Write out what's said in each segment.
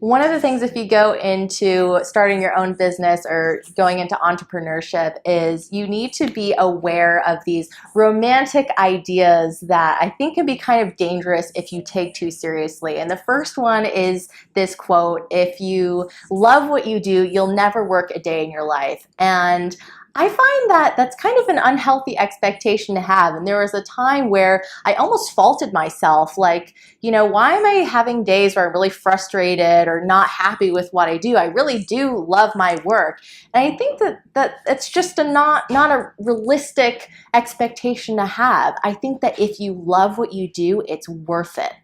One of the things if you go into starting your own business or going into entrepreneurship is you need to be aware of these romantic ideas that I think can be kind of dangerous if you take too seriously. And the first one is this quote, if you love what you do, you'll never work a day in your life. And I find that that's kind of an unhealthy expectation to have. And there was a time where I almost faulted myself, like, why am I having days where I'm really frustrated or not happy with what I do? I really do love my work. And I think that it's just not a realistic expectation to have. I think that if you love what you do, it's worth it.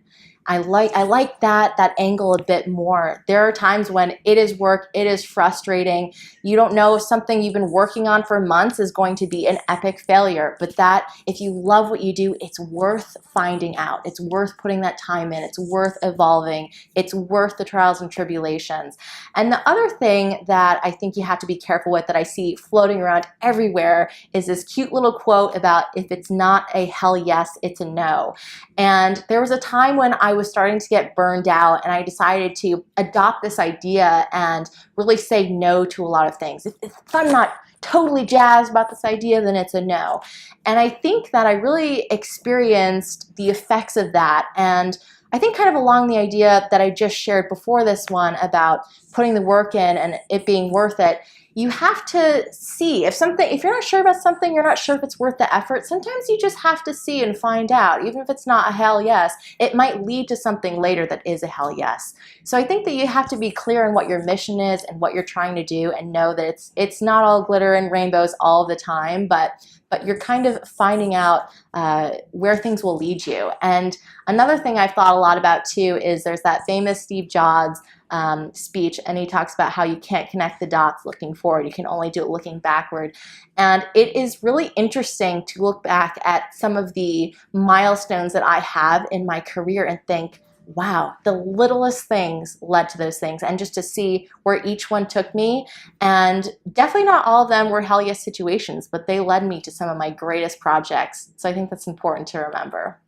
I like that angle a bit more. There are times when it is work, it is frustrating. You don't know if something you've been working on for months is going to be an epic failure, but that if you love what you do, it's worth finding out. It's worth putting that time in. It's worth evolving. It's worth the trials and tribulations. And the other thing that I think you have to be careful with that I see floating around everywhere is this cute little quote about if it's not a hell yes, it's a no. And there was a time when I was starting to get burned out and I decided to adopt this idea and really say no to a lot of things. If I'm not totally jazzed about this idea, then it's a no. And I think that I really experienced the effects of that. And I think kind of along the idea that I just shared before this one about putting the work in and it being worth it, you have to see if you're not sure about something, you're not sure if it's worth the effort, sometimes you just have to see and find out. Even if it's not a hell yes, it might lead to something later that is a hell yes. So I think that you have to be clear on what your mission is and what you're trying to do and know that it's not all glitter and rainbows all the time, but you're kind of finding out where things will lead you. And another thing I've thought a lot about too is there's that famous Steve Jobs speech, and he talks about how you can't connect the dots looking forward. You can only do it looking backward. And it is really interesting to look back at some of the milestones that I have in my career and think, wow, the littlest things led to those things, and just to see where each one took me. And definitely not all of them were hell yes situations, but they led me to some of my greatest projects. So I think that's important to remember.